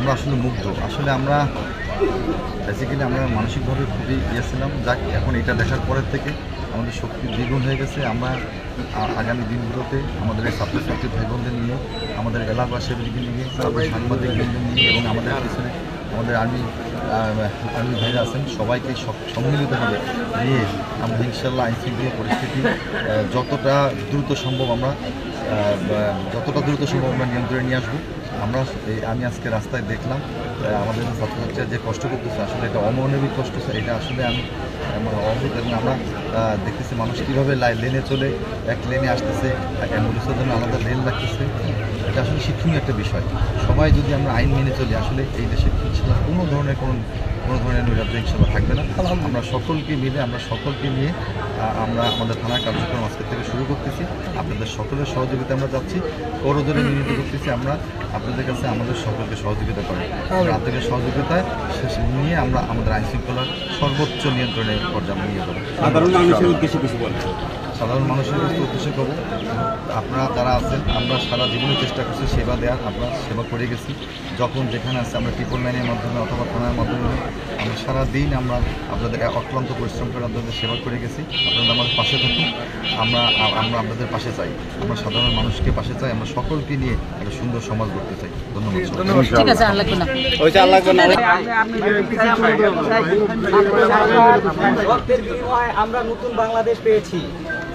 আমরা আসলে মুগ্ধ। আসলে আমরা বেসিক্যালি আমরা মানসিকভাবে খুবই ছিলাম, যাক এখন এটা দেখার পরের থেকে আমাদের শক্তি দ্বিগুণ হয়ে গেছে। আমরা আগামী দিনগুলোতে আমাদের এই ছাত্রছাত্রী ভাই বোনদের নিয়ে, আমাদের এলাকাবাসীদেরকে নিয়ে, তারপরে সাংবাদিকদের নিয়ে এবং আমাদের পিছনে আমাদের আর্মি ভাইরা আছেন, সবাইকে সম্মিলিতভাবে নিয়ে আমরা ইনশাল্লাহ আইনশৃঙ্খলা পরিস্থিতি যতটা দ্রুত সম্ভব আমরা নিয়ন্ত্রণে নিয়ে আসবো। আমি আজকে রাস্তায় দেখলাম আমাদের ছাত্রছাত্রীরা যে কষ্ট করতেছে, আসলে এটা অমানবিক কষ্ট। এটা আসলে আমি অদ্ভুত। এবং আমরা দেখতেছি মানুষ কীভাবে লেনে চলে এক লেনে আসতেছে, অ্যাম্বুলেন্সের জন্য আলাদা লেন লাগতেছে। এটা আসলে শিক্ষণীয় একটা বিষয়। সবাই যদি আমরা আইন মেনে চলি, আসলে এই দেশে ইনশাল্লাহ কোনো ধরনের নৈরাজ্য ইনশাল্লাহ থাকবে না। আমরা সকলকে মিলে, আমরা সকলকে নিয়ে আমরা আমাদের থানার কার্যক্রম আজকে থেকে শুরু করতেছি। আপনাদের সকলের সহযোগিতা আমরা যাচ্ছি, করজোরে নিয়োজিত করতেছি। আমরা আপনাদের কাছে আমাদের সকলকে সহযোগিতা করি। আপনাদের সহযোগিতায় নিয়ে আমরা আমাদের আইন শৃঙ্খলার সর্বোচ্চ নিয়ন্ত্রণের পর্যায়ে নিয়ে যাবো। সাধারণ মানুষের উদ্দেশ্যে কিছু বলেন। সাধারণ মানুষের উদ্দেশ্যে করব, আপনারা যারা আছেন, আমরা সারা জীবনে চেষ্টা করছি সেবা দেওয়ার। আমরা সেবা করে গেছি, যখন যেখানে আছে আমরা 999-এর মাধ্যমে অথবা থানার মাধ্যমে আমরা সারাদিন আমরা আপনাদের অক্লান্ত পরিশ্রম করে আপনাদের সেবা করে গেছি। আপনারা আমাদের পাশে থাকুন, আমরা আপনাদের পাশে চাই। আমরা সাধারণ মানুষকে পাশে চাই, আমরা সকলকে নিয়ে একটা সুন্দর সমাজ গড়তে চাই। ধন্যবাদ। ঠিক আছে, আর লাগবে না। আমরা নতুন বাংলাদেশ পেয়েছি।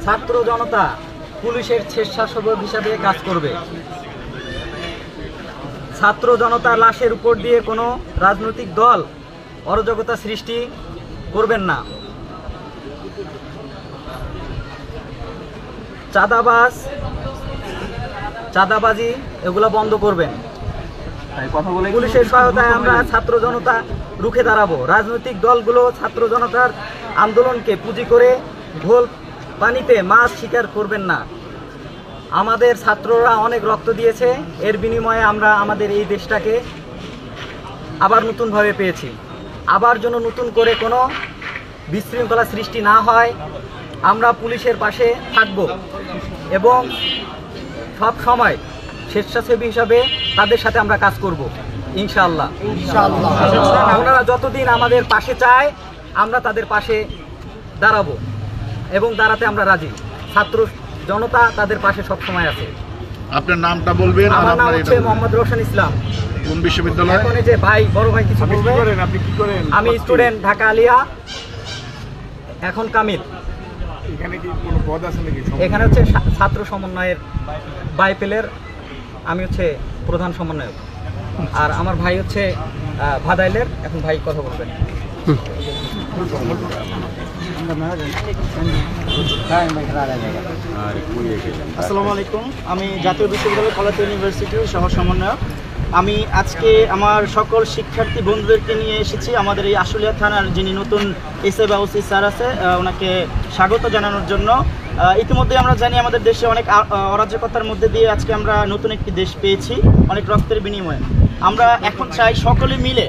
ছাত্র জনতা পুলিশের স্বেচ্ছাসেবক হিসাবে কাজ করবে। ছাত্র জনতার লাশের উপর দিয়ে কোনো রাজনৈতিক দল অরাজকতা সৃষ্টি করবেন না। চাঁদাবাজি এগুলো বন্ধ করবেন। পুলিশের সহায়তায় আমরা ছাত্র জনতা রুখে দাঁড়াবো। রাজনৈতিক দলগুলো ছাত্র জনতার আন্দোলনকে পুঁজি করে ঢোল পানিতে মাছ শিকার করবেন না। আমাদের ছাত্ররা অনেক রক্ত দিয়েছে, এর বিনিময়ে আমরা আমাদের এই দেশটাকে আবার নতুনভাবে পেয়েছি। আবার যেন নতুন করে কোনো বিশৃঙ্খলা সৃষ্টি না হয়, আমরা পুলিশের পাশে থাকব এবং সব সময় স্বেচ্ছাসেবী হিসাবে তাদের সাথে আমরা কাজ করব ইনশাআল্লাহ। ওনারা যতদিন আমাদের পাশে চায় আমরা তাদের পাশে দাঁড়াবো এবং দাঁড়াতে আমরা রাজি। ছাত্র জনতা তাদের পাশে সব সময় আছে। আপনার নামটা বলবেন। আমার নাম হচ্ছে মোহাম্মদ রোশন ইসলাম। কোন বিশ্ববিদ্যালয়? এখন এই যে বড় ভাই কিছু বলবে। আপনি কি করেন? আমি স্টুডেন্ট, ঢাকা আলিয়া, এখন কামিল। এখানে কি কোনো পদ আছে নাকি? এখানে হচ্ছে ছাত্র সমন্বয়ের বাইপেলের, আমি হচ্ছে প্রধান সমন্বয়ক। আর আমার ভাই হচ্ছে ভাদাইলের। এখন ভাই কথা বলবেন। আসসালামু আলাইকুম। আমি জাতীয় বিশ্ববিদ্যালয় কলেজ ইউনিভার্সিটির সহ সমন্বয়ক। আমি আজকে আমার সকল শিক্ষার্থী বন্ধুদেরকে নিয়ে এসেছি আমাদের এই আশুলিয়া থানার যিনি নতুন এসএ বা ওসি স্যার আছে ওনাকে স্বাগত জানানোর জন্য। ইতিমধ্যে আমরা জানি আমাদের দেশে অনেক অরাজকতার মধ্যে দিয়ে আজকে আমরা নতুন একটি দেশ পেয়েছি অনেক রক্তের বিনিময়ে। আমরা এখন চাই সকলে মিলে